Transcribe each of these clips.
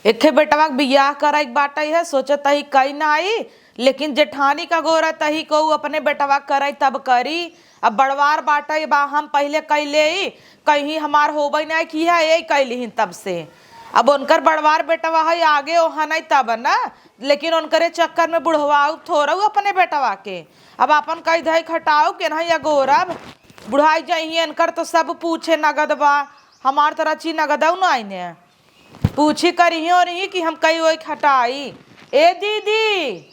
एके बेटवा के बियाह कराई बाटे है, सोचत ही कई ना आई, लेकिन जेठानी का गोरा तही को अपने बेटवा कराई तब करी। अब बड़वार बाटे बा, हम पहले कैले ही कहीं हमार होबई नहीं की है, यही कैली तब से। अब उनकर बड़वार बेटवा है आगे ओहा नहीं तब ना, लेकिन उनकरे चक्कर में बुढ़वाऊ थोड़ा अपने बेटवा के। अब अपन कई धई खटाऊ के नहीं गोरब बुढ़ाई जाइए इनकर तो सब पूछे नगद बा, हमार तरह ची नगदऊ ना आईने पूछी करी और ही कि हम कई वही खटाई। ए दीदी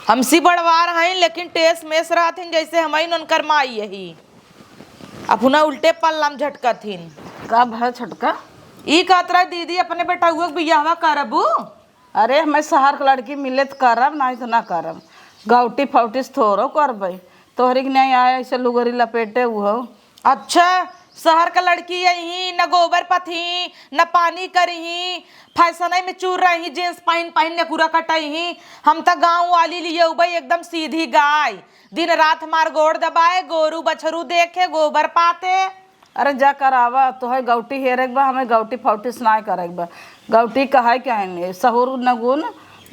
हमसी बड़वार हैं, लेकिन टेस मेस रहथिन जैसे हम उनकर माई यही अपना उल्टे पल्लम झटकथिन। कब है छटका? ई कहतरा दीदी अपने बेटा हुआ बियाहवा करबू। अरे हमें शहर के लड़की मिले तो करब, नहीं तो ना करब। गाउटी फाउटिस थोड़ो करब, तोहरी के नहीं आए ऐसे लुगरी लपेटे हुआ। अच्छा शहर का लड़की यही न गोबर पथी न पानी करही, फैशन में चूर रही, जींस पहन पहन ने पूरा कटही। हम तो गांव वाली लिए उबई एकदम सीधी गाय, दिन रात हमार गोड़ दबाए, गोरू बछरू देखे गोबर पाते। अरे जा करावा तो है गाउटी हेरे बा, हमें गाउटी फाउटिस ना करे बा। गाउटी कहा क्या है सहूर न गुण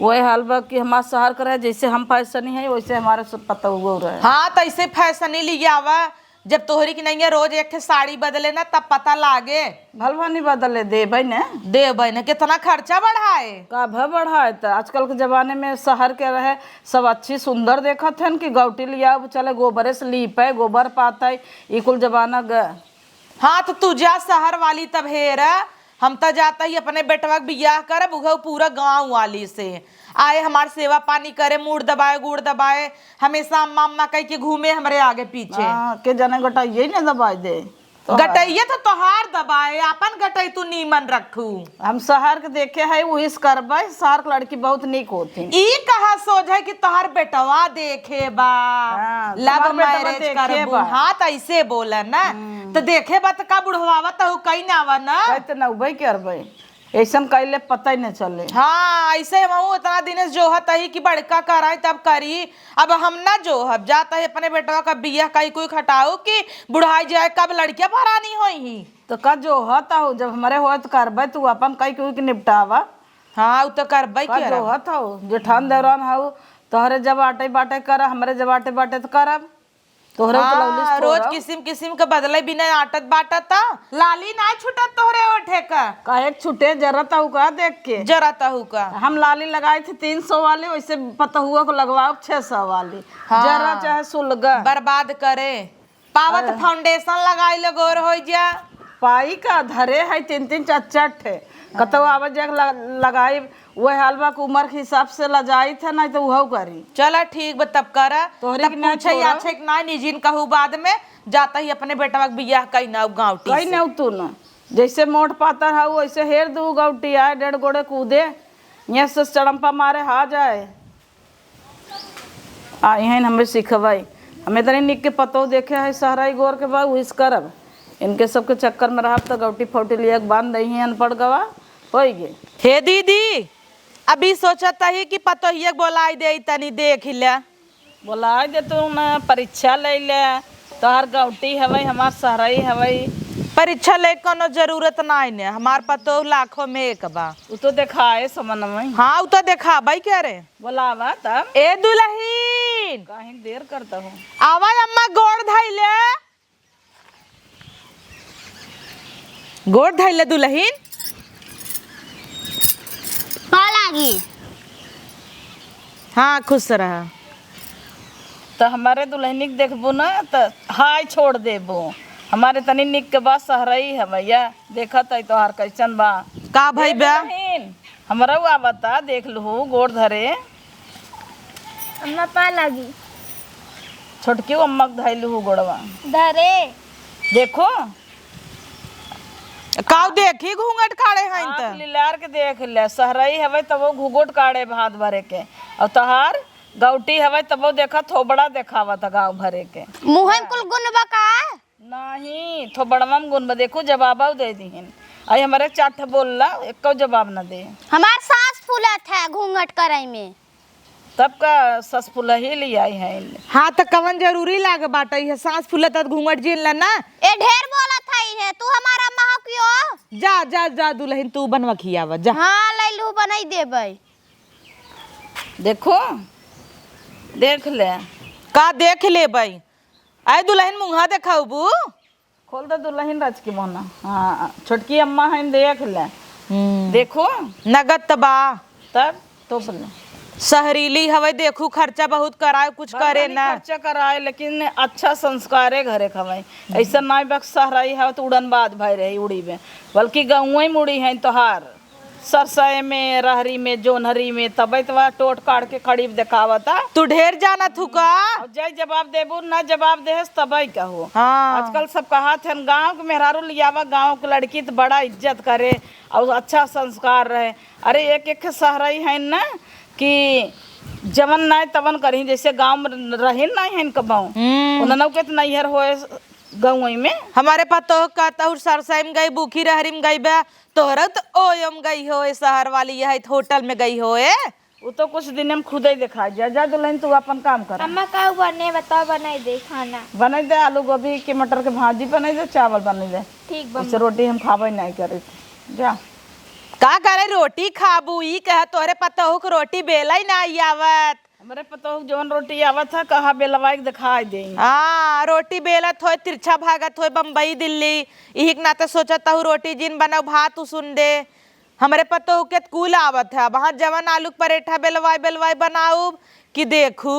वही हाल बा कि हमारे शहर का रहे, जैसे हम फैशनी है वैसे हमारे सब पता उगो रहे। हाँ तो ऐसे फैशन ही लिया आवा, जब तोहरी की नहीं है रोज एक साड़ी बदले ना तब पता लागे। भलवानी बदले दे भाई ने, दे भाई ने कितना खर्चा बढ़ाए का भ बढ़ाए। तो आजकल के जमाने में शहर के रहे सब अच्छी सुंदर देखत है कि गाउटी लिया चले गोबरे से लीप है गोबर पाता है, ई कुल जमाना ग। हाँ तो तू जा शहर वाली तब हेर, हम तो जाता ही अपने बेटवा के बियाह करब उघ पूरा गांव वाली से आए हमार सेवा पानी करे, मुड़ दबाए गुड़ दबाए, हमेशा अम्मा अम्मा कह के घूमे हमरे आगे पीछे। के जाने गटा यही ना दबाई दे तो गटैया तो तोहार दबाए, अपन गटई तू नीमन रखू। हम शहर के देखे है वही करबे, शहर के लड़की बहुत निक होती। ई कहा सोच है कि तोहार बेटवा देखे बा लव मैरिज करबू। हाँ तो ऐसे बोला ना, तो देखे बा तो का बुढ़वावा तो कहीं ना आवा ना, कहते ना उबई करबे ऐसा कैले पता ही नहीं चले। हाँ ऐसे हम इतना दिन जोहत ही कि बड़का कराई तब करी। अब हम ना जोहब जाता है अपने बेटवा का बियाह कहीं कोई खटाऊ कि बुढ़ाई जाए कब लड़कियां परानी होई। तो का जो होता हो जब हमारे हो तो करबे, तू अपन कई कोई के निपटावा। हाँ तो करबे का जो होता हो जेठान देवरान हो तोहरे जब आटे बाटे कर, हमारे जब आटे बाटे तो करब। तोहरे हाँ, रोज किस्म किस्म के बदले बिना आटत बाटत लाली ना छुटत तोहरे ओठे का काहे छुटे जरता हु का देख के जरता हु का। हम लाली लगाई थी 300 वाली, वैसे पता हुआ को लगवाओ 600 वाली। हाँ। जरा चाहे सुलगा बर्बाद करे, पावत फाउंडेशन लगाई ले गोर हो जा। पाई का धरे है 3-3 4-4 ठे कतो आवाज लगाई वह हालवा के उम्र के हिसाब से लजाई थे, नहीं तो वह करी। चला ठीक बा तब करा, तोहरे के ना पूछे अच्छे ना निजिन कहू बाद में जाता ही अपने बेटवा के बियाह कई ना गाँवटी कई ना तू ना जैसे मोट पातर है वैसे हेर दू गाउटी आए 1.5 गोड़े कूदे यहाँ से चड़म्पा मारे हा जाए। आ यहाँ हमें सिखवाई, हमें तनी निक के पतो देखे है सहराई गोर के बाद उस करब, इनके सबके चक्कर में रहा तो गाउटी फाउटी लिया बांध दही अनपढ़ गवा हो गए। हे दीदी अभी सोचता ही कि पतोहिया बोलाई दे तनी देख ले, बोला दे तू ना परीक्षा ले ले, तोहर गाउटी हवई हमार सहराई हवई। परीक्षा ले कोनो जरूरत नहीं ने, हमार पतो लाखों में एक बा। वो तो दिखाए समन में। हाँ वो तो देखा भाई क्या रे बोलावा तब ए दुल्हीन कहीं देर करता हूँ आवाज अम्मा गोड़ धैले गोड़ धैले दुल्हीन लागी। हाँ खुश रहा। तो हमारे दुल्हनी के देखबो ना तो हाय छोड़ देबो, हमारे तनी निक के बाद सहरई है भैया देखत है तोहार कैसन बा का भाई बा हमारा वो बता देख लू गोड़ धरे अम्मा पा लागी छोटकी अम्मा के धैलू गोड़वा धरे देखो काऊ देखी घूंघट काड़े हैं आँख लिलार के देख ले सहरई हवे तब वो घूंघट काड़े भात भरे के, और तोहार गाउटी हवे तब वो देखा थोबड़ा देखावा था गाँव भरे के। मुँह में कुल गुण बका नहीं थोबड़वा में गुण देखो जवाब दे दीहन, आई हमारे चाट बोलला एको जवाब न दे। हमार सांस फूलत है घूंघट कराई में, तब का सस फूला ही ले आई है। हाँ तो कवन जरूरी लागे बाटे है सांस फूलत घूंघट जिन ला ना। ए ढेर बोलत है आई है तू हमारा महा क्यों। जा जा जा दुल्हन तू बनवा खियावा जा। हाँ लैलू बनाई देबै। देखो देख ले। का देख ले भाई आय दुल्हन मुंहा देखाबू। खोल दे दुल्हन रच की मोना। हाँ छोटकी अम्मा है देख ले। देखो नगद तबा तब तो बोले सहरीली हवे देखू खर्चा बहुत कराए कुछ करे ना। खर्चा कराए लेकिन अच्छा संस्कार है घरे खवाई। ऐसा ना बक्सा रही है तो उड़न बाद भाई रही उड़ी में, बल्कि गाँव ही मुड़ी है तोहार सरसय में रहरी में जोनहरी में तबे तो टोट काट के खड़ीब दिखावता। तू ढेर जाना थू का। अब जय जवाब देबू ना जवाब दे तबे कहो। हाँ आजकल सब कहा थे गाँव के मेहरारू लियावा गाँव के लड़की तो बड़ा इज्जत करे और अच्छा संस्कार रहे। अरे एक एक सहरई है ना कि जवन ना तवन करी जैसे गाँव में रही ना है कबाऊ उन्होंने के तो नैहर होए गाँव में। हमारे पतो कहता हूँ सरसाई में गई बुखी रहरी में गई बा तोहरा तो ओयम गई हो शहर वाली यह होटल में गई हो। वो तो कुछ दिन में खुद ही दिखा जा जा दुल्हन तू अपन काम कर। अम्मा का बने बताओ बनाई दे खाना। बनाई दे आलू गोभी के मटर के भाजी बनाई दे चावल बनाई दे। ठीक उससे रोटी हम खावे नहीं करे जा। का करे रोटी खाबू ई कह तोहरे पतो हो रोटी बेला ही ना आवत। हमारे पता हो जवन रोटी आवत था कहा बेलवाई दिखाई दे। हाँ रोटी बेलत हो तिरछा भागत हो बम्बई दिल्ली यही के नाते सोचता हूँ रोटी जिन बनाओ भात सुन दे। हमारे पतो हो के कूल आवत है वहाँ जवन आलू परेठा बेलवाई बेलवाई बनाऊ कि देखू।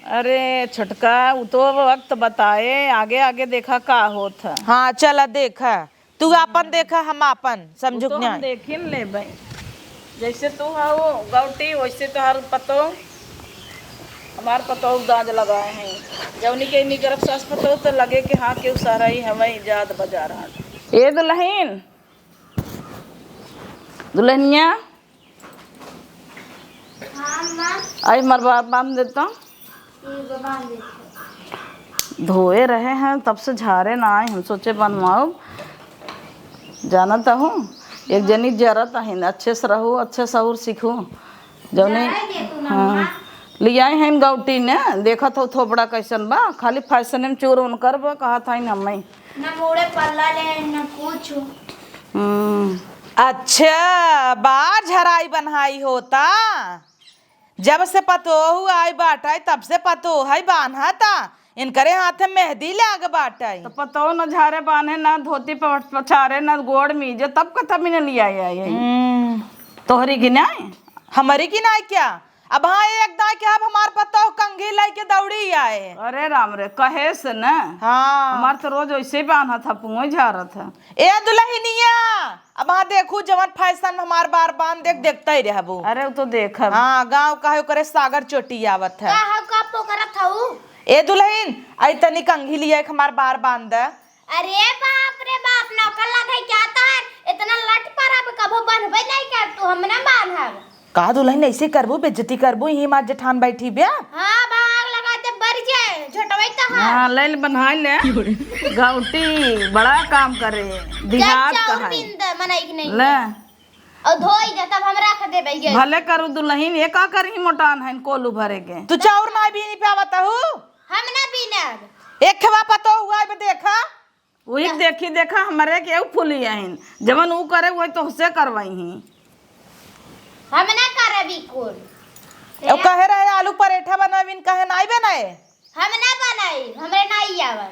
अरे छोटका वो तो वक्त बताए आगे आगे देखा का होत है। हाँ चला देखा तू अपन देखा हम अपन समझू तो हम देखिन ले भाई जैसे तू हो गौटी वैसे तो हर पतो हमार पतो दांज लगाए हैं जवनी के इन्हीं तरफ सास पतो तो लगे कि हाँ क्यों सारा ही हमें इजाद बजा रहा। ए दुल्हन दुल्हनिया आई मरवा बांध देता धोए रहे हैं तब से झारे ना आए हम सोचे बनवाओ जाना तो हूँ एक जनी जरूरत है अच्छे से रहूँ अच्छे सहूर सीखूँ जौने। हाँ ले आए हैं गौटी ने देखा तो थोपड़ा कैसन बा खाली फैशन में चोर उन कर बा कहा था हमें न मोड़े पल्ला ले न पूछू। अच्छा बार झराई बनहाई होता जब से पतो हुआ आई बाटाई तब से पतो है बान्हा था इनकरे हाथ में मेहंदी लाग बाटाई तो पतो न झारे बांधे ना धोती पछारे ना गोड़ मीजे तब कथा भी न लिया तोहरी गिनाए हमारी की ना क्या अब हाँ एक दाई के अब हमार पतो कंघी लाई के दौड़ी आए। अरे राम रे कहे से न हाँ हमार तो रोज वैसे ही बांधा था पुआ झारा था। ए दुल्हनिया अब हाँ देखू जवन फैशन हमार बार बांध देख देखता ही रहबू। अरे वो तो देखा हाँ गाँव का करे सागर चोटी आवत है। का पोकरा थाऊ। ए दुल्हन आई तनी कंघी लिया एक हमार बार बांध। अरे बाप रे बाप नौकर लगे क्या तार इतना लट पर अब कबो बनबे नहीं कर तू हमने बांधब। का दुल्हन ऐसे करबू बेइज्जती करबू यही मार जेठान बैठी बिया। हां भाग लगाते बर जाए झटवई त हाँ ले बनाए ले गौटी बड़ा काम करे देहात का है बिंद मनई के नहीं ले और धोई दे तब हम रख देबे गे। भले करू दुल्हन ये का करही मोटान है कोलू भरे के तू चाउर ना भी नहीं पावत हूँ हम ना पीनब। एक खवा पतो हुआ है देखा वही देखी देखा हमारे के फुली आहिन जवन ऊ करे वही तो से करवाई ही हम ना करबी कुल अब कहे रहे आलू पराठा बनाविन कहे नहीं बनाए हम ना बनाई हमरे नहीं आवे।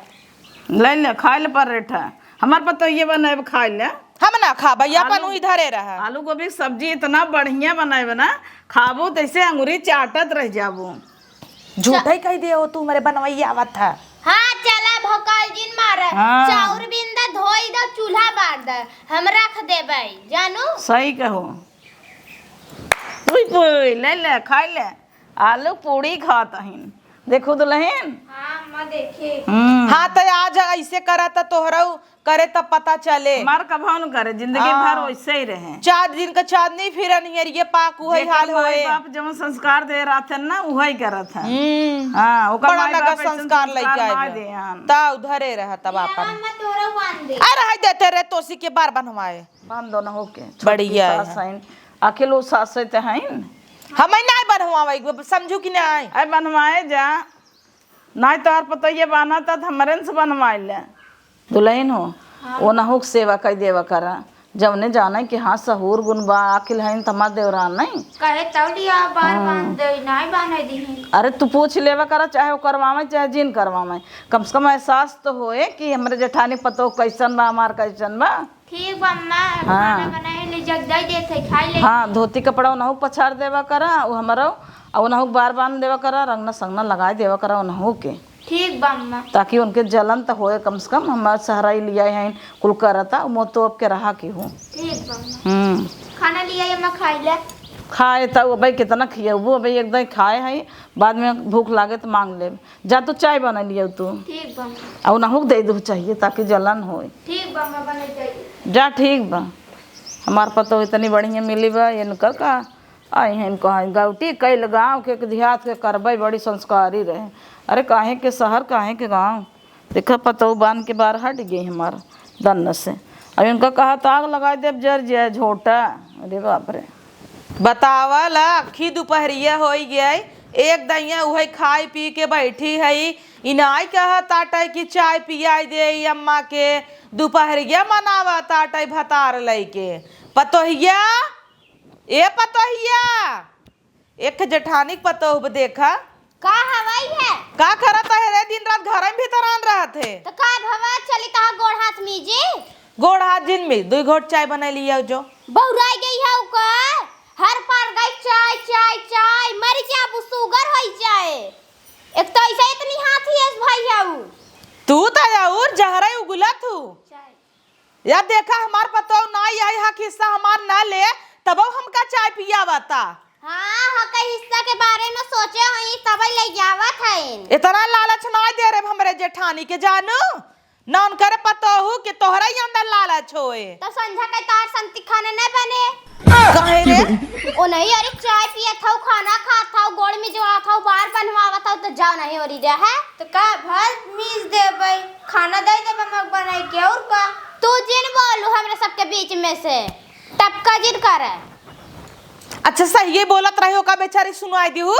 ले ले खाए ले पराठा हमार पतो ये बनाए खाए ले हम ना खा भैया अपन वही धरे रहा। आलू गोभी की सब्जी इतना बढ़िया बनाए बना खाबो तैसे अंगूरी चाटत रह जाबो। झूठा ही कह दिया हो तू मेरे बनवाई आवत था। हां चला भोकाल जिन मार हाँ। चाउर बिंदा धोई दो चूल्हा बार दे हम रख देबे जानू। सही कहो पुई ले ले खाए ले आलू पूड़ी खाता हिन देखो दुल्हन। हां मैं देखे हाँ तो आज ऐसे करा था तोहरा करे तब पता चले। मार कभाव न करे जिंदगी भर वैसे ही रहे 4 दिन का चांदनी फिरन ये पाक वही हाल होए। बाप जब संस्कार दे रहा था ना वही करा था। हाँ ओकर बड़ा माई नगर बाप ऐसन संस्कार संस्कार लेके ना आए दे हन। ता उधरे रहा तब अपन मैं तोरा बांध दे। अरे हाय देते रे तोसी के बार बनवाए बांध दो ना होके बढ़िया है। सास हइन आखिर लो सास से हइन हम नहीं बनवावे समझू कि नहीं अरे बनवाए जा नहीं तो और पता ये बाना था हमारे से बनवाए ले दुल्हन हो वो नहु के सेवा कर देवा करा जवने जाना कि हाँ सहूर गुण बा आखिल है तमा देवरान नहीं कहे तौलिया बार बांध दे नहीं बांधे दी। अरे तू पूछ लेवा करा चाहे वो करवावे चाहे जिन करवावे कम से कम एहसास तो होए कि हमरे जेठानी पतो कैसन बा हमार कैसन बा। ठीक बा अम्मा हाँ। खाना बनाए ले जग दे देते खाई ले। हाँ धोती कपड़ा उनहु पछाड़ देवा करा वो हमारा और उनहु बार बांध देवा करा रंगना संगना लगा देवा करा उनहु के ठीक बा अम्मा। ताकि उनके जलन तो होए कम से कम हमारे सहरा लिया है कुल करता मो तो अब के रहा की हूँ। ठीक बा अम्मा। खाना लिया अम्मा खाई ले। खाए तो भाई कितना खियाबू भाई एकदम खाए है बाद में भूख लागे तो मांग ले जा तू चाय बना लिया तू ठीक बा अम्मा। और नहुक दे दू चाहिए ताकि जलन होए। ठीक बा अम्मा बने चाहिए जा ठीक बा हमार पतो इतनी बढ़िया मिली बा इनकर का आई हैं कहा गौटी कैल गाँव के देहात के करबे बड़ी संस्कारी रहे। अरे काहे के शहर काहे के गाँव देखा पतो बांध के बाहर हट गई हमार दन्न से अब इनका कहा ताग लगा दे जर जय झोटा। अरे बाप रे बतावल अखी दोपहरिया हो गई एक दैया वही खाई पी के बैठी है इनाई कहा ताटे कि चाय पियाई दे अम्मा के दोपहरिया मनावा ताटे भतार लैके पतोहिया ए पतोहिया एक जेठानी पतोह देखा का हवाई है का करत है रे दिन रात घर में भीतर आन रहत है तो का भवा चली कहा गोड़ हाथ मीजे गोड़ हाथ जिन में 2 घोट चाय बना लिया जो बहुराई गई है उका हर पार गई चाय चाय चाय मरी जा अब सुगर होई जाए एक तो ऐसे इतनी हाथी है भाई है उ तू तो और जहरा उगला तू या देखा हमार पतो ना यही हक हिस्सा हमार ना ले तब हमका चाय पिया बता। हाँ हक हिस्सा के बारे में सोचे हई तब ले जावत है इतना लालच ना दे रे हमरे जेठानी के जानू ना उनकर पतो हूँ कि तोहरा ही अंदर लालच होए तो संझा के तार संति खाने नहीं बने काहे रे ओ नहीं अरे चाय पिया था खाना खा था गोड़ में जोड़ा था बार बनवावा था तो जाओ नहीं हो रही है तो का भात मीज दे भाई खाना दे दे मग बनाई के और का तू जिन बोलू हमरे सबके बीच में से टपका जिन करे। अच्छा सही बोलत रहे हो का बेचारी सुनाई दी हूँ।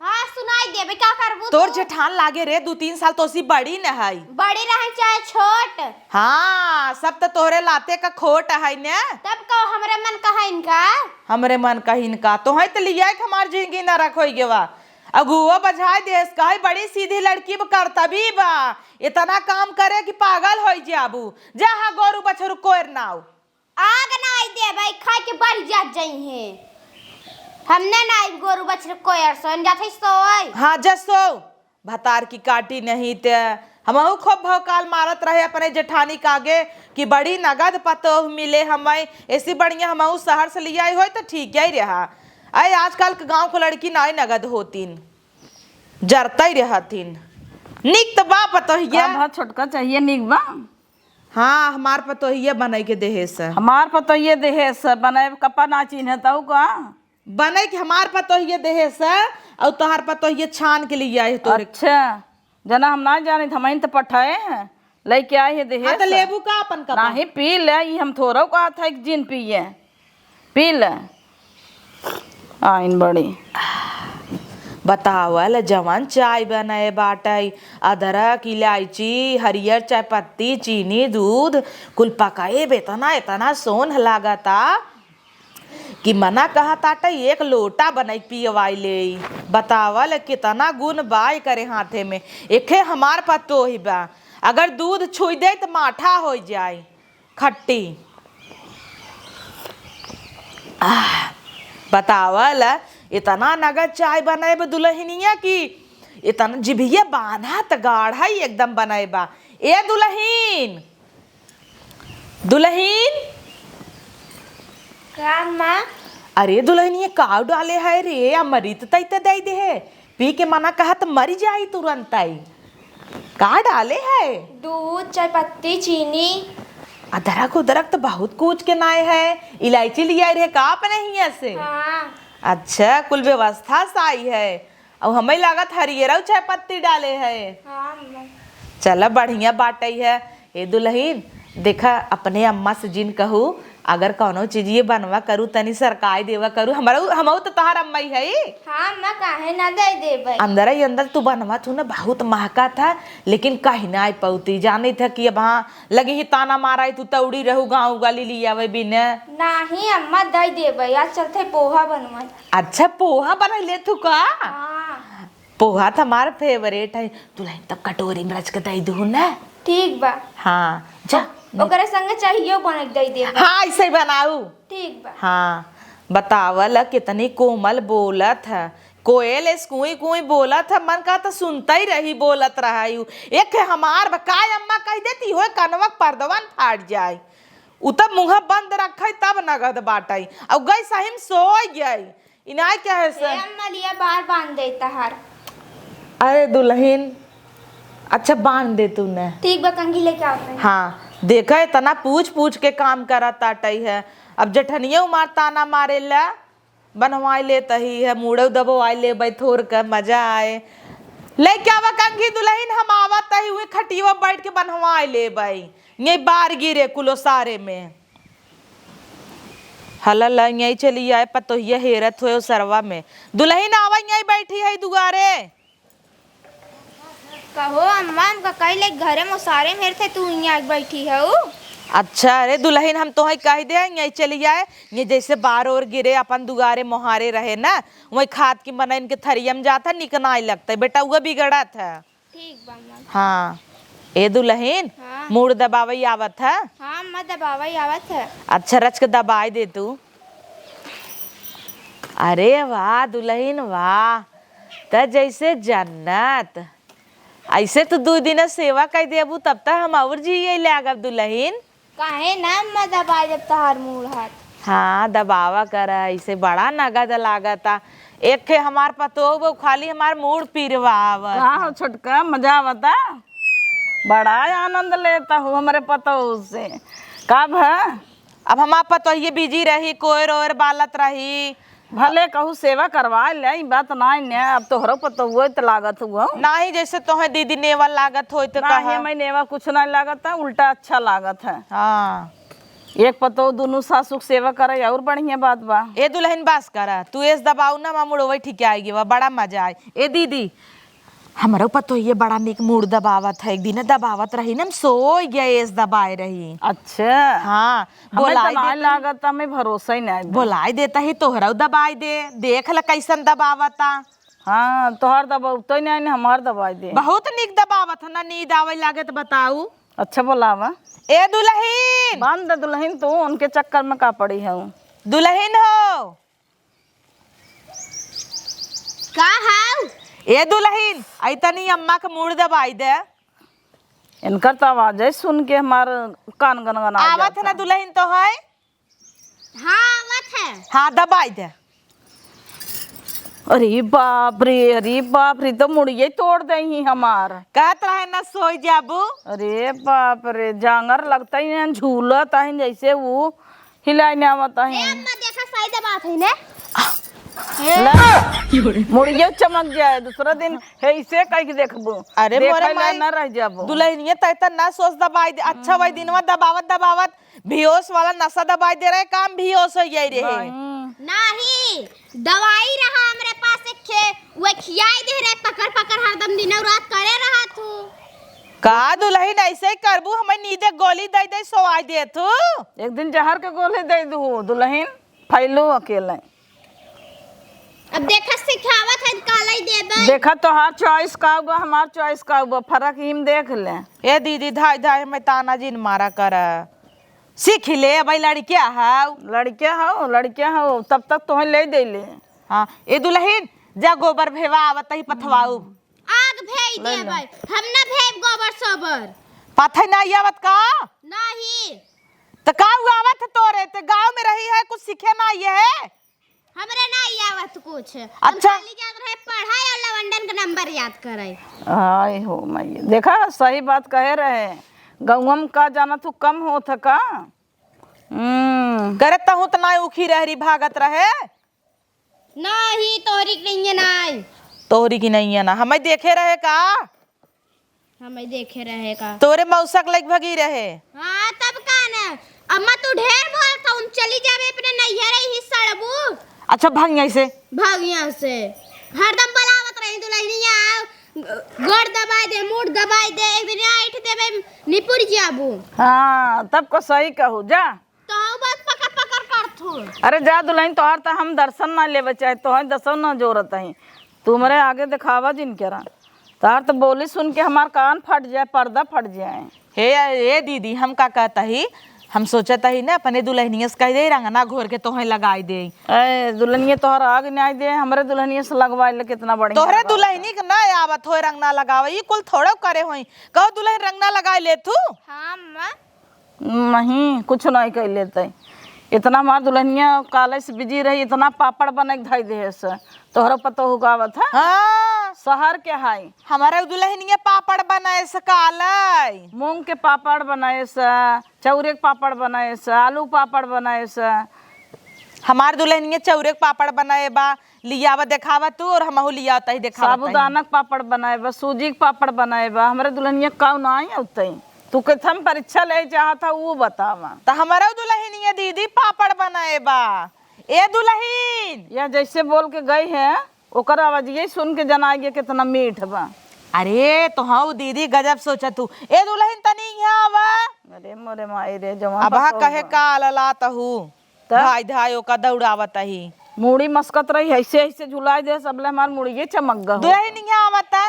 हाँ सुनाई दे भाई क्या करबू तोर जेठान लागे रे 2-3 साल तो सी बड़ी न है बड़ी रहे चाहे छोट हाँ सब तो तोहरे लाते का खोट है न तब का हमरे मन का है इनका हमरे मन का इनका तो है तो लिया हमार जिंदगी न रखोई गेवा अगुआ बजाय देश का है बड़ी सीधी लड़की करता भी बा इतना काम करे कि पागल हो जाबू जहाँ गोरू बछरू कोर नाव आग ना आई दे भाई खा के बढ़ जात जाई है हमने ना आई गोरू बछरू कोई अरसन जाते सोई हाँ जसो भतार की काटी नहीं ते हमहू खूब भौकाल मारत रहे अपने जेठानी के आगे कि बड़ी नगद पतो मिले हमें ऐसी बढ़िया हमहू शहर से लिया हो तो ठीक ही रहा। अरे आजकल के गांव को लड़की ना नगद होतीन जरता ही रहतीन निक तो बा पतोहिया बहुत छोटका चाहिए निक बा। हाँ हमार पतोहिया बनाई के देहे से हमार पतोहिए देहे से बनाए कपा ना चिन्ह ताऊ का बने कि हमार पतोहिया देहे से और तोहार पतोहिया छान के लिए आए तोरे अच्छा जना हम ना जाने हम तो पठाए हैं लेके आए है देहे तो लेबू का अपन का नहीं पी ले ये हम थोड़ा कहा था एक जिन पिए पी ले आइन बड़ी बतावल जवन चाय बनाए बाटे अदरक इलायची हरियर चाय पत्ती चीनी दूध कुल पकाए बेतना इतना सोन लागता कि मना कहा ताटे 1 लोटा बनाई पियवाई ले बतावल कितना गुण बाय करे हाथे में एके हमार पतो ही बा अगर दूध छुई दे तो माठा हो जाए खट्टी बतावल इतना नगद चाय बनाए बा दुल्हनिया की इतना जिभिया बांधा त गाढ़ा ही एकदम बनाए बा ए दुल्हन दुल्हन का मां अरे दुल्हनिया काव डाले है रे अमृत तई त दे दे है पी के मना कहा तो मरी जाई तुरंत आई का डाले है दूध चाय पत्ती चीनी अदरक उदरक तो बहुत कुछ के नाय है इलायची लिया रे का अपने ही से हाँ अच्छा कुल व्यवस्था साई है और हमें लागत हरियर चाय पत्ती डाले है हाँ चल बढ़िया बाटे है ए दुल्हन देखा अपने अम्मा से जिन कहू अगर कौनो चीज ये बनवा करू तनी सरकाई देवा करू हमारा हमहू तो तहार अम्मई है हाँ अम्मा काहे ना दे देबै। अंदर ही अंदर तू बनवा तू ना बहुत महका था लेकिन कहीं ना आई पौती जाने था कि अब हाँ लगी ही ताना मारा तू तौड़ी रहू गाँव गाली लिया वे बिना। नहीं अम्मा दे देबै, आज चलते पोहा बनवा। अच्छा पोहा बना ले तू का? हाँ पोहा तो हमारा फेवरेट है, तू लाइन तब कटोरी में रच के दे दू ना। ठीक बा। हाँ जा ओकरे संगे चाहिए बन के दे देबै। हाँ ऐसे बनाऊ। ठीक बा। हाँ बतावल कितनी कोमल बोलत है, कोयल कुई कुई बोलत है, मन का तो सुनता ही रही बोलत रहा एक हमार बकाय अम्मा कह देती हो कनवक पर्दवन फाट जाए उ तब मुँह बंद रखे तब नगद बाटाई और गई सही में सो गई इनाय क्या है सर? अम्मा लिया बाहर बांध देता हर। अरे दुल्हन अच्छा बांध दे तूने। ठीक बा कंघी लेके आते हैं। हाँ देखा इतना पूछ पूछ के काम करा ताटई है, अब जठनिया मार ताना मारे ला बनवाई लेता ही है मुड़ो दबोवाई ले भाई थोर कर मजा आए ले क्या आवा कंघी दुल्हन हम आवत ही हुए खटिया बैठ के बनवाई ले भाई ये बार गिरे कुलो सारे में हला यही चली आए पतो ये हेरत हो सरवा में दुल्हन आवा यही बैठी है दुआरे। कहो अम्मा हमका कई ले घरे मोसारे में थे तू यहाँ बैठी है। अच्छा अरे दुल्हन हम तो कह दे यही चली आए ये जैसे बार और गिरे अपन दुगारे मोहारे रहे ना वही खाद की मना इनके थरियम जाता निकना ही लगता है बेटा वो बिगड़ा था। ठीक बा अम्मा। हाँ ए दुल्हन हाँ। मूड दबावई आवत है। हाँ अम्मा दबावई आवत है। अच्छा रच के दबाई दे तू। अरे वाह दुल्हन वाह त जैसे जन्नत ऐसे तो 2 दिन सेवा कर देबू तब तक हम और जी लागब दुल्हन। काहे ना अम्मा दबा जब तहार मूड हाथ। हाँ दबावा कर ऐसे बड़ा नगद लागता एक के हमार पतो वो खाली हमार मूड पीरवाव। कहाँ हो छोटका मजा आवता? बड़ा आनंद लेता हूँ हमारे पतो से। कब है? अब हमार पतो ये बिजी रही कोयर ओयर बालत रही भले कहूँ सेवा करवा ले बात नहीं ने अब तोहरो पतो हुआ तो लागत हुआ नहीं जैसे तुम्हें दीदी नेवल लागत हो तो नहीं मैं नेवा कुछ नहीं लागत है उल्टा अच्छा लागत है। हाँ एक पतो दोनों सासुक सेवा करे और बढ़िया बात बा। ए दुल्हन बास करा तू एस दबाऊ ना मामूड़ वही ठीक आएगी वह बड़ा मजा आए। ए दीदी हमारा पतो ये बड़ा निक मूड दबावत है एक दिन दबावत रही ना सो गया एस दबाए रही। अच्छा हाँ बोलाई नहीं लागत मैं भरोसा ही नहीं। बोलाई देता ही तोहरा दबाई दे देख ल कैसन दबावता। हाँ तोहर दबाव तो नहीं हमार दबाई दे बहुत निक दबावत है ना नींद आवे लागे तो बताऊ। अच्छा बोलावा। ए दुल्हन बांध दे दुल्हन तू उनके चक्कर में का पड़ी है दुल्हन हो का हाउ ए दुल्हन ऐतनी अम्मा का मूड दबाई दे। इनकर तो आवाज है सुन के हमार कान गनगना आवत है ना दुल्हन तो है। हाँ आवत है। हाँ दबाई दे। अरे बाप रे तो मुड़िए तोड़ दही हमार। कहत रहे ना सोई जाबू। अरे बाप रे जांगर लगता ही ना झूलत है जैसे वो हिलाई नहीं आवत है। अम्मा देखा सही दबात है ने मुड़िए चमक जाए दूसरा दिन ऐसे कह के देखबो। अरे मोरे माई ना रह जाबो दुल्हन ये तैता ना सोच दबाई दे अच्छा भाई दिनवा दबावत दबावत बेहोश वाला नशा दबाई दे रहे काम बेहोश हो गई रहे। नहीं दवाई रहा हमरे पास एक वो खियाई दे रहे पकड़ पकड़ हरदम दिन और रात करे रहा तू का दुल्हन ऐसे ही करबू हमें नींदे गोली दे दे सोवाई दे तू। एक दिन जहर के गोली दे दू दुल्हन फैलो अकेले। अब देखा सिखावत है काला ही देबे। देखा तोहार चॉइस का हुआ हमार चॉइस का हुआ फर्क हिम देख ले। ए दीदी धाई धाई में ताना जिन मारा कर सीख ले भाई लड़किया है लड़किया हो तब तक तुम्हें ले दे ले। हाँ ए दुल्हन जा गोबर भेवा आवत ही पथवाऊ आग भेज देबे हम ना भेज गोबर सोबर पथे ना आवत का नहीं तो का आवत तोरे ते गांव में रही है कुछ सीखे ना ये है हमरे नहीं आवत कुछ। अच्छा खाली क्या रहे पढ़ाई और लवंडन का नंबर याद करे। आय हो मैया देखा सही बात कहे रहे गौम का जाना तू कम हो था का। करता हूँ तो ना उखी रहरी भागत रहे नहीं तोरी नहीं नहीं तोहरी की नहीं है ना हमें देखे रहे का हमें देखे रहेगा तोरे मौसक लग भगी रहे। हाँ तब का ना अम्मा तू ढेर बोलता हूँ चली जावे अपने नैहरे ही सड़बू अच्छा भाग यहीं से। भाग यहाँ से हरदम बलावत रही दुल्हनिया गोड़ दबाई दे मुड़ दबाई दे एक दिन आइठ देवे निपुर जाबू। हाँ तब को सही कहू जा। तो बात पकड़ पकड़ कर थू। अरे जा दुल्हन तोहार तो हम दर्शन ना लेवे चाहे तोहर दर्शन ना जोरत है तुम्हारे आगे दिखावा जिन करा तार तो बोली सुन के हमार कान फट जाए पर्दा फट जाए। हे दीदी हम का कहता ही हम सोचता ही ना अपने दुल्हनिया से कह दे रंगना घोर के तोहे लगाई दे। ए दुल्हनिया तोहर आग न्याय दे हमरे दुल्हनिया से लगवाए ले कितना बढ़िया। तोहरे दुल्हनी के ना आवत हो रंगना लगावे ये कुल थोड़ा करे होई कहो दुल्हन रंगना लगाई ले तू। हाँ अम्मा नहीं कुछ नहीं कह लेते इतना हमार दुल्हनिया काले से बिजी रही इतना पापड़ बना के धाई दे से तोहरा पता हुगावत है। हाँ शहर के हाई हमारे दुल्हनिया पापड़ बनाए सकालाई मूंग के पापड़ बनाए से चौरे के पापड़ बनाए से आलू पापड़ बनाए से। हमार दुल्हनिया चौरे के पापड़ बनाए बा लियावा देखावा तू और हमहू लियावता ही देखावा। साबुदाना के पापड़ बनाए बा सूजी के पापड़ बनाए बा हमरे दुल्हनिया कौन आई उतई तू के थम परीक्षा ले चाहत था वो बतावा। तो हमारा दुल्हनिया दीदी पापड़ बनाए बा। ए दुल्हन या जैसे बोल के गई है ओकर आवाज ये सुन के जना गया कितना मीठ बा। अरे तो हाँ दीदी गजब सोचा तू। ए दुल्हन तनी यहाँ आवा। अरे मोरे माई रे जवान अब हा कहे का ललात हूँ भाई धायो का दौड़ावत ही मूड़ी मस्कत रही ऐसे ऐसे झुलाई दे सबले हमार मुड़िए चमक गई। दुल्हन यहाँ आवता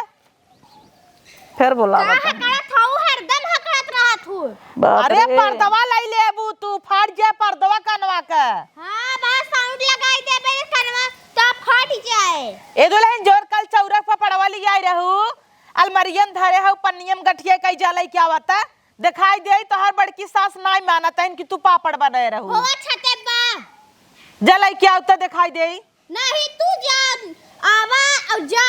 फिर बोला हकड़त हूँ हरदम हकड़त रहत हूँ। अरे पर्दवा लाई ले अबू तू फाट जाए पर्दवा कनवा का। हाँ बस साउंड लगाई दे मेरे कनवा तो फट जाए। ए दुल्हन जोर कल चौरक पर पड़वा ली आई रहू अलमरियन धरे हऊ पन्नियम गठिया कई जाला क्या बता दिखाई दे तो हर बड़की सास नाई मानत है कि तू पापड़ बनाए रहू। होवा छते बा जलाई क्या होता दिखाई दे। नहीं तू जा आवा और जा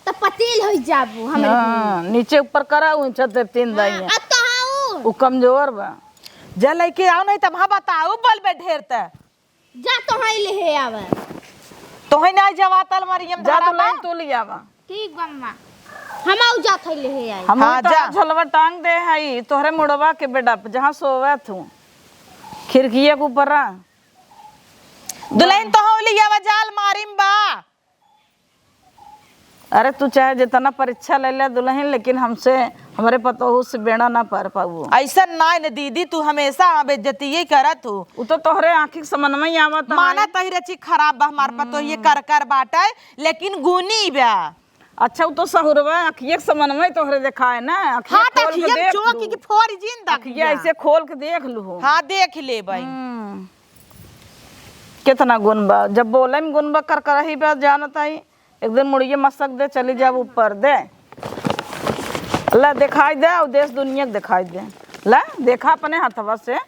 तो पतील हो जाबू हम। हाँ, नीचे ऊपर करा ऊंचा ते तीन दाई अब तो हाउ वो कमजोर बा। जलाई के आओ नहीं तब हाँ बताओ बल बे ढेर त जा तो हाई ले हे आवा तो है ना जवात अलमरियम जा धरा तो बा। लाइन तू लिया बा ठीक बम्मा हम आउ जात ले हे आई। हम हाँ, तो जा। झलवा टांग दे हई तोहरे मुड़वा के बेटा जहाँ सोवे तू खिड़किया के ऊपर रहा। दुल्हन तो हो लिया जाल मारिम बा। अरे तू चाहे जितना परीक्षा ले ले दुल्हन लेकिन हमसे हमारे पतोहू से बेड़ा ना पार पाऊ। ऐसा ना न दीदी तू हमेशा बेइज्जती ही करत हो। वो तो तोहरे आँखी के समन में ही आवत है। माना तही रची खराब बा हमार पतो ये कर कर बाटे लेकिन गुनी बा। अच्छा वो तो सहुरवा अखिए के समन में तोहरे देखा है ना अखिए हाँ खोल के तखिया देख चौकी लू। की फोरी जिंदा अखिए ऐसे खोल के देख लू। हाँ देख ले भाई। कितना गुण बा जब बोले में गुण बा कर कर ही बा जानत आई एक दिन मुड़िए मसक दे चली जा ऊपर दे ला दिखाई दे और देश दुनिया के दिखाई दे ला देखा अपने हाथवा से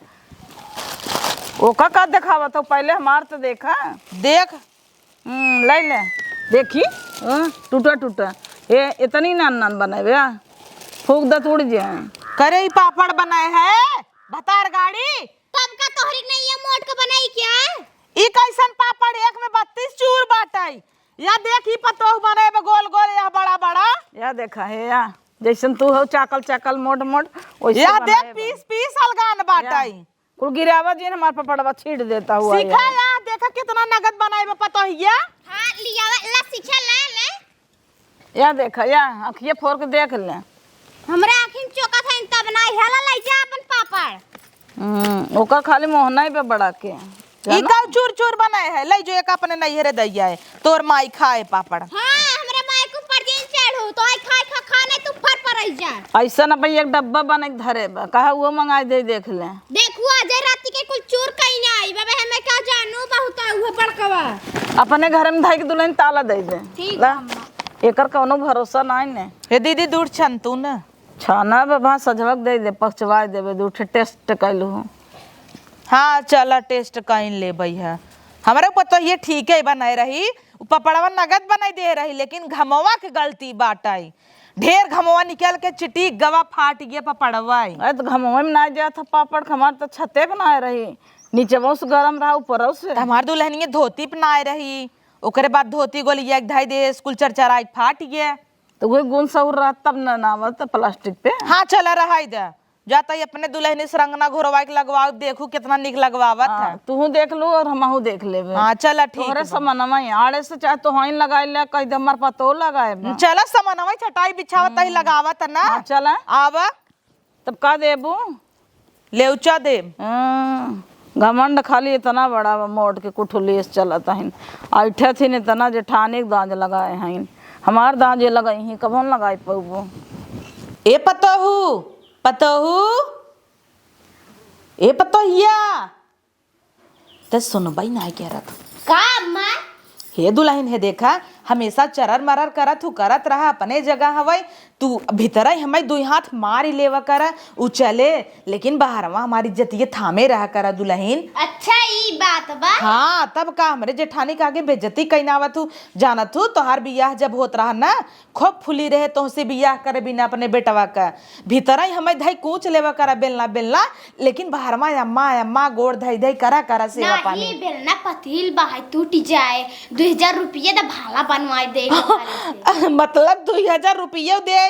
ओका का दिखावा तो पहले हमार तो देखा देख ले ले देखी टूटा टूटा ये इतनी नान नान बनाए बे फूक द टूट जाए करे ही पापड़ बनाए है भतार गाड़ी तब का तोहरी नहीं ये मोट के बनाई क्या ई कैसन पापड़ एक में 32 चूर बाटाई या देख ही पतोह बनाए बे गोल गोल या बड़ा बड़ा या देखा है या जैसन तू हो चाकल चाकल मोट मोट वैसे या बनाए देख बा। पीस पीस अलगान बाटाई कुल गिरावा जी ने हमारे पपड़वा छीट देता हुआ सीखा या देखा कितना नगद बनाए बे पतोहिया। हां लिया ला सीखा ले या देखा या अखिए फोड़ के देख ले हमरा आखिन चोका था तब ना हेला ले जा अपन पापड़ ओकर खाली मोहना ही पे बड़ा के ई का चूर चूर बनाए है ले जो एक अपने नैहरे दैया है तोर माई खाए पापड़। हां हमरा माई को पर दिन चढ़ू तो आई खाए खाने तू फर पर आई जा ऐसा ना भाई एक डब्बा बने के धरे बा कहा वो मंगाई दे देख ले देखू आज रात के कुल चोर कहीं ना आई बाबा हमें का जानू बहुत हुआ बड़कवा अपने घर में धाई के दुल्हन ताला दे दे ठीक ला अम्मा एकर कौनो भरोसा नहीं ने हे दीदी दूर छन तू न छाना बाबा सजवक दे दे पकचवा देबे दू ठे टेस्ट कैलू हाँ चला टेस्ट कहीं ले बई है हमारे पतो ये ठीक है बनाए रही पपड़वा नगद बनाई दे रही लेकिन घमवा के गलती बाटाई ढेर घमवा निकल के चिटी गवा फाट गया पपड़वा। अरे तो घमवा में ना जा था पापड़ हमार तो छते पे ना रही नीचे बहुत गरम रहा ऊपर से हमार दुल्हनिया धोती पे ना रही ओकरे बाद धोती गोली एक धाई दे स्कूल चरचराई फाट गया तो वही गुण सहुर रहा तब ना नावत प्लास्टिक पे। हाँ चला रहा दे जाता ही अपने दुल्हनी से रंगना घोरवा के लगवाओ, देखू कितना निक लगवावत है। तू देख लू और हमहू देख लेबे। हाँ चला ठीक तोहरे समनवा आड़े से चाहे तो वहीं लगाई ले, कहीं दे हमार पतो लगाए। चला समनवा चटाई बिछावत ही लगावत है ना। चला आवा तब का देबू? लेउचा दे। घमंड खाली इतना बड़ा मोड़ के कुठुली से चलत हन, ऐठे थी इतना जेठानी के दांज लगाए हन। हमार दांज लगाई ही कब लगाई पबू? ए पतोहू, पतोहू, ए पतोहिया, ते सुन भाई ना कह रहा था का अम्मा? हे दुल्हन है देखा, हमेशा चरर मरर करत हूँ, करत रहा अपने जगह हवई, तू भीतर ही हमें दुई हाथ मार लेवा करा उ चले, लेकिन बाहरवा हमारी इज्जतिये थामे रहा करा दुल्हन। अच्छा ई बात बा। हाँ तब का हमरे जेठानी के आगे बेइज्जती कैनावत हूँ। जानत हूँ तोहार बियाह जब होत रहा ना, खूब फुली रहे तुमसे बियाह करे बिना अपने बेटवा का, भीतर ही हमें धई कूच लेवा करा बेलना बेलना, लेकिन बाहरवा अम्मा अम्मा गोड़ धई धई करा करा सेवा पानी। नहीं बेलना पतील बाहर टूट जाए, 2000 रुपये तो भाला बनवाई दे। मतलब 2000 रुपये दे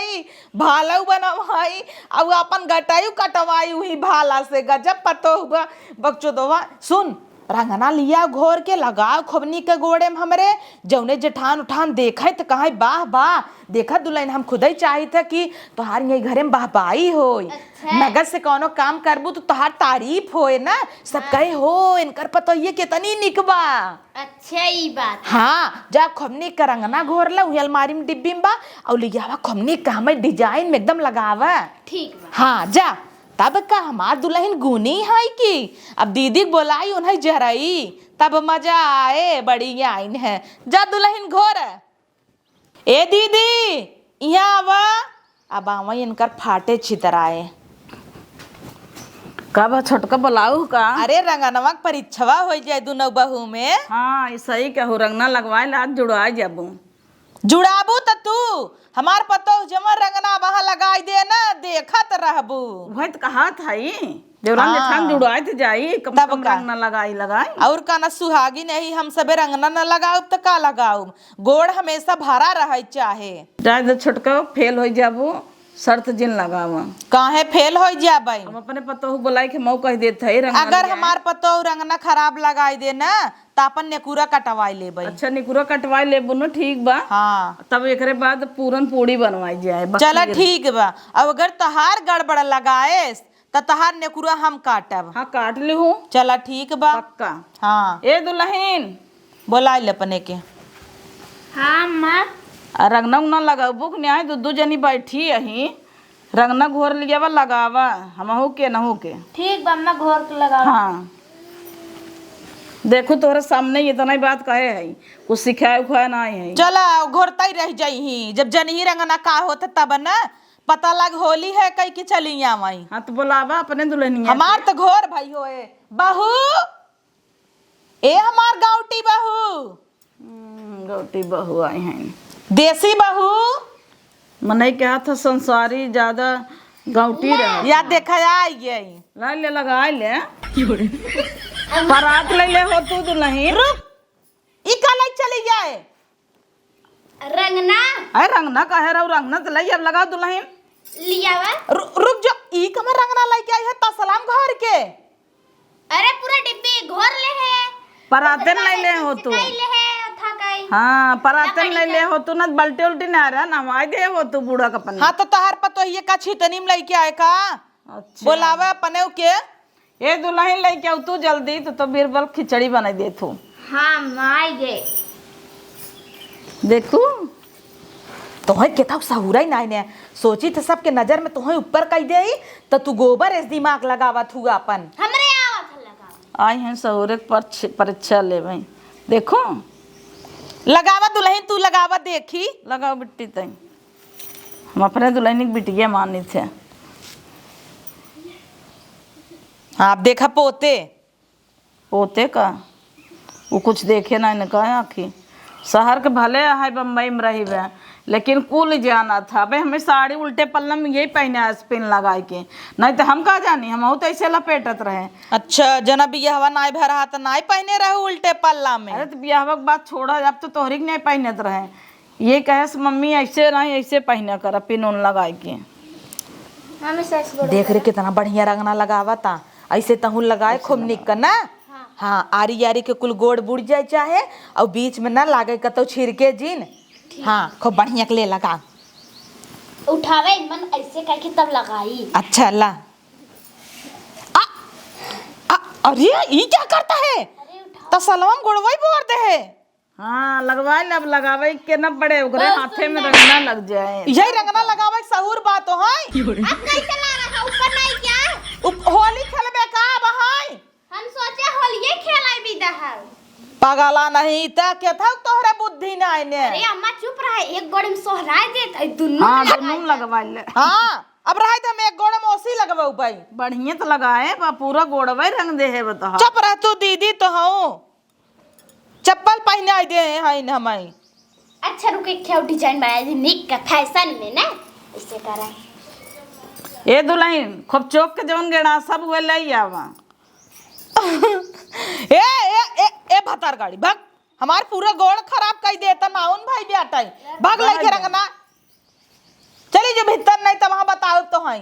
भाला बनवाई और अपन गटाई कटवाई हुई भाला से, गजब पतो हुआ बकचोदवा। सुन रंगना लिया घोर के लगाओ खोबनी के गोड़े में हमरे, जौने जेठान उठान देखे तो कहे वाह वाह, देखा दुल्हन हम खुद ही चाही था कि तोहार यही घरे में बहबाई हो। अच्छा। नगद से कोनो काम करबू तो तोहार तारीफ होए ना, सब कहे हो इनकर पतो ये कितनी निकबा। अच्छा ई बात। हाँ जा खोमनी का रंगना घोर ला उही अलमारी में डिब्बी में बा, और लियावा खोमनी का हमें डिजाइन में एकदम लगावा। ठीक बा। हाँ जा तब का हमार दुल्हन गुनी है कि अब दीदी बोलाई उन्हें जराई, तब मजा आए बड़ी आइन है। जा दुल्हन घोर। ए दीदी यहाँ आवा, अब आवा इनकर फाटे छितराए। कब छोटका बुलाऊ का? अरे रंगनवा परीक्षवा हो जाए दोनों बहू में। हाँ ये सही कहू, रंगना लगवाए ला जुड़वा जाबू। जुड़ाबू त तू हमार पतो जमर रंगना वहां लगाई दे ना, देखत रहबू। वही तो कहा था ही देवरान जेठान जुड़वाए थे जाई, कम तब कम का? रंगना लगाई लगाई। और का ना सुहागी नहीं हम सबे रंगना न लगाऊ तो का लगाऊ, गोड़ हमेशा भरा रहे चाहे। जाए छोटका फेल हो जाबू, शर्त जिन लगावा। काहे फेल हो जाबई? हम अपने पतो बुलाई के मऊ कह देते है रंगना अगर लियाए। हमार पतो रंगना खराब लगाई दे ना तो अपन नेकुरा कटवाई लेबई। अच्छा निकुरा कटवाई लेबू न, ठीक बा। हाँ तब एकरे बाद पूरन पूड़ी बनवाई जाए। चला ठीक बा। अब अगर तहार गड़बड़ लगाए तो तहार नेकुरा हम काटब। हाँ काट ली हूँ चला ठीक बा। पक्का। हाँ ए दुल्हन बोला ले अपने के। हाँ अम्मा। रंगना उंगना लगाबू कि नहीं? दू जनी बैठी यही रंगना घोर लियावा लगावा, हमहू के नहू के। ठीक बा अम्मा, घोर के लगा। हाँ देखो तोहरे सामने इतना ही बात कहे है, कुछ सिखाए उखाए नहीं है। चला घोरता ही रह जाई, जब जनही रंगना का होता तब ना पता लग होली है कई की चली आवई। हाँ तो बोलावा अपने दुल्हनिया। हमार तो घोर भाई होए। बहू ए हमार गाउटी बहू, रोटी बहू आई हैं। देसी बहू मने कहा था संसारी ज्यादा गाउटी रहे। या देखा आई गई। ला ले लगा ले बारात ले ले हो तू दुल्हन। रुक ई का लाई चली जाए रंगना अरे रंगना काहे रहू, रंगना तो लई अब लगा दुल्हन। लिया वा। रुक जा, ई कमर रंगना लाई के आई है तसलाम घर के। अरे पूरा डिब्बी घोर ले है। परातन ले ले हो तू। कई ले है था कई। हाँ परातन ले ले हो तू, ना बल्टे उल्टी ना रहा नवाई दे हो तू बूढ़ा कपन। हाँ तो तहार पतो ये का छितनी में लेके आए का। अच्छा बोलावा अपने के। ए दुल्हन लेके आऊ तू जल्दी, तो बीरबल खिचड़ी बना दे तू। हाँ माई गे। देखू तोहें केता सहुरा ही नहीं ने सोची तो सबके नजर में तोहें ऊपर कई दे तो तू गोबर ऐस दिमाग लगावत हुआ अपन। हमरे आवत है लगा। आई हैं सहुरे पर परीक्षा ले भाई। देखो लगावा दुल्हन, तू लगावा देखी। लगाओ बिट्टी तई, हम अपने दुल्हन की बिटिया मानी थे। हाँ देखा पोते पोते का वो कुछ देखे ना इनका आखी। शहर के भले है बम्बई में रही वह, लेकिन कुल जाना था भाई। हमें साड़ी उल्टे पल्ला में यही पहने स्पिन लगा के, नहीं तो हम कहा जानी, हम तो ऐसे लपेटत रहे। अच्छा जना बिया हवा नाई भर रहा तो नाई पहने रहे उल्टे पल्ला में। अरे तो ब्याह के बात छोड़ा, अब तो तोहरी के नहीं पहनत रहे। ये कहे से मम्मी ऐसे नहीं ऐसे पहने कर पिन उन लगा के। हमेशा इस गोड़ देख रे कितना बढ़िया रंगना लगावता। ऐसे तहु लगाए खूब निक ना। हाँ आरी आरी के कुल गोड़ बुड़ जाए चाहे और बीच में ना लागे कतो छिड़के जिन। हाँ खूब बढ़िया के ले लगा। उठावे मन ऐसे करके तब लगाई। अच्छा ला। अरे ये क्या करता है? अरे उठा तसलवम गोड़वाई बोर दे है। हाँ लगवाए अब लगावे के न बड़े ओकरे हाथे में रंगना लग जाए। यही रंगना लगावे सहूर बात हो है। अब कैसे ला रहा है ऊपर नहीं क्या? होली खेलबे का बहाई? हम सोचे होलिये खेलाई भी दहल। पगला नहीं त के था तोहरे बुद्धि ना आने। अरे अम्मा चुप रहा, एक गोड़ में सोहराय देत है दुन्नु हाँ में दोनों में लगवाए ले। हाँ अब रहे तो हम एक गोड़े में ओसी लगवाऊ भाई। बढ़िया तो लगाए पूरा गोड़वा रंग दे है बता। चुप रह तू दीदी तो हूँ। चप्पल पहने आई दे हैं हमारी। अच्छा रुके क्या डिजाइन बनाया जी निक का फैशन में ना ऐसे करा। ए दुल्हन खूब चौक के जवन गेड़ा सब वे ले आवा। ए भतार गाड़ी भाग। हमार पूरा गोड़ खराब कर देता नाउन भाई बेटाई। भाग ले के रंगना। चली जो भीतर नहीं तो वहां बताओ तो हैं।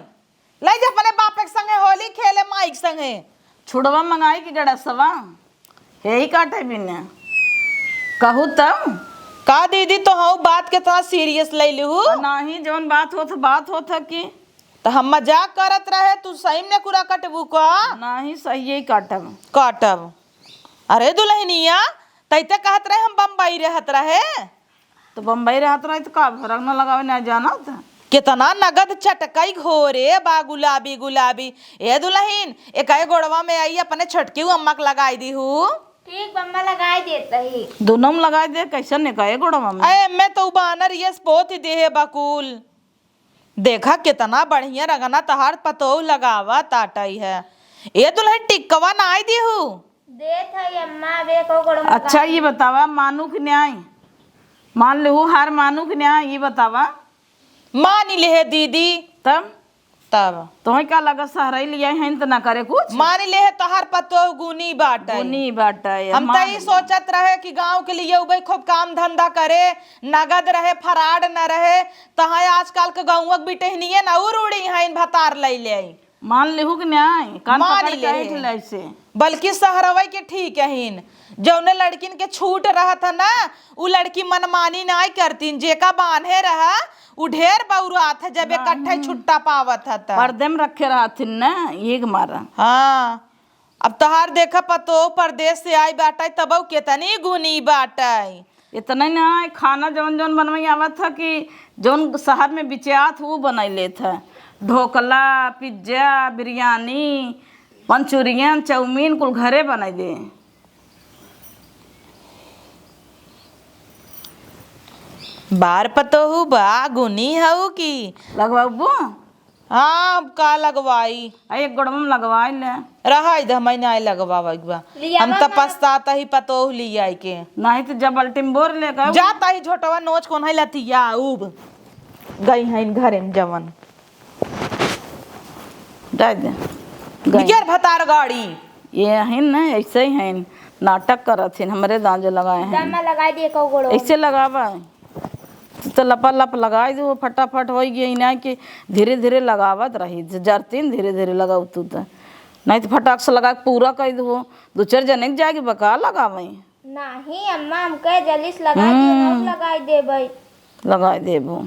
ले जा अपने बाप के संगे होली खेले माइक संगे। छुड़वा मंगाई की गड़ा सवा यही काटे बिना कहू तब का दीदी तो हूँ बात के तरह सीरियस ले लू। नाही जवन बात होत कि तो हम मजाक करत रहे तू सही में कुरा कटबू का। नाही सही यही काटब काटब। अरे दुल्हनिया तैते कहत रहे हम बम्बई रहत रहे। तो बम्बई रहत रही तो का रंग न लगावे ना जाना था। कितना नगद चटकई घोरे बा गुलाबी गुलाबी। ए दुल्हन एक गोड़वा में आई अपने छटकी अम्मा के लगाई दी हूँ। ठीक बम्मा लगाए देता ही। दोनों में लगा दे कैसे ने कहे गोड़वा में। अरे मैं तो बानर ये पोत ही दे है बकुल। देखा कितना बढ़िया रंगना तहार पतो लगावा ताटाई है। ए दुल्हन टिक्कवा ना आई दी हूँ। देत है अम्मा वे को गोड़ में। अच्छा ये बतावा मानू कि न्याय मान लू हार मानू कि न्याय ये बतावा। मान ले है दीदी तब तब क्या लगा सहराई लिया है तो ना करे कुछ। मान ले है तहार पतो गुनी बाटा। उनी बाटा हम तो ही सोचत रहे कि गांव के लिए उबे खूब काम धंधा करे नगद रहे फराड न रहे। तहाँ आजकल के गाँव बिटहनिए न उड़ी है भतार ले ले मान लेहू कि न्याय कान मान पकड़ ले के ऐठ से बल्कि सहरवई के ठीक है। जौने लड़किन के छूट रहा था ना उ लड़की मनमानी ना करतीन। जेका बांधे रहा उ ढेर बौरात है जब इकट्ठे छुट्टा पावत था पर्दे में रखे रहथिन ना एक मारा। हाँ अब तहार देखा पतो परदेश से आई बाटा तब कितनी गुनी बाटा। इतना ना खाना जौन जौन बनवाई आवत था कि जौन शहर में बिचात वो बनाई लेत है। Dhokla pizza biryani manchurian chow mein कुल घरे बनाई दे। बार पतो हूँ बा गुनी हूँ की लगवाबू। हाँ अब का लगवाई एक गोड़वा में लगवाई ले रहा इधर मैंने आई लगवावा हम तो पछताता ही पतो लिया के नहीं तो जब अल्टीम बोर ले गए जाता ही झोटवा नोच कौन है लतिया उब गई है घरे में जवन दे दे गिर भतार गाड़ी। ये है ना ऐसे ही है नाटक करत है हमारे दांजो लगाए हैं। दम्मा लगाए दे को गोड़ ऐसे लगावा तो लपा लप लगाई दो फटाफट हो गई ना कि धीरे धीरे लगावत रही जरतीन धीरे धीरे लगाऊ तू तो नहीं तो फटाक से लगा के पूरा कर दो दो चार जने के जाके बका लगावे नहीं अम्मा हम कहे जल्दी से लगा दे हम लगाई दे भाई लगा देबो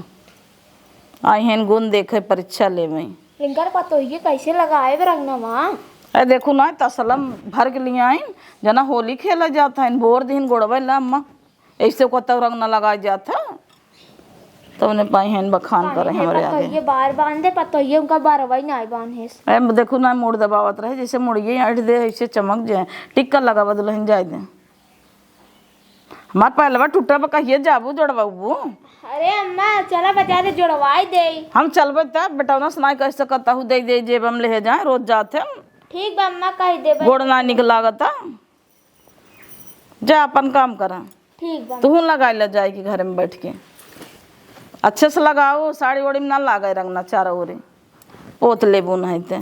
आई हैं गुण देखे परीक्षा ले में लिंकर पतो ये कैसे लगाए रंगना वहाँ। अरे देखो ना तसलम भर के लिए आइन जना होली खेला जाता है बोर दिन गोड़वा ला अम्मा ऐसे को तब रंग न लगाया जाता तो उन्हें पाई हैं बखान करे हमारे आगे। ये बार बांधे पतो ये उनका बारवाई नहीं बांधे। अरे देखो ना मुड़ दबावत रहे जैसे मुड़िए हट दे ऐसे चमक जाए टिक्का लगावा दुल्हन जाए दे हमार पहलवा टूटा बा कहिए जाबू जोड़बाबू। अरे अम्मा चला बजा दे जोड़वाई दे। हम चलबे तब बेटौना सुनाई कह सकता हूँ दे दे जेब हम ले जाए रोज जाते हम ठीक बा अम्मा कह दे गोड़ ना निकलागता जा अपन काम करा। ठीक बा तू लगा ले जाएगी घर में बैठ के अच्छे से लगाओ साड़ी ओड़ी में ना लागे रंगना चारों ओरी पोत लेबू नहीं ते।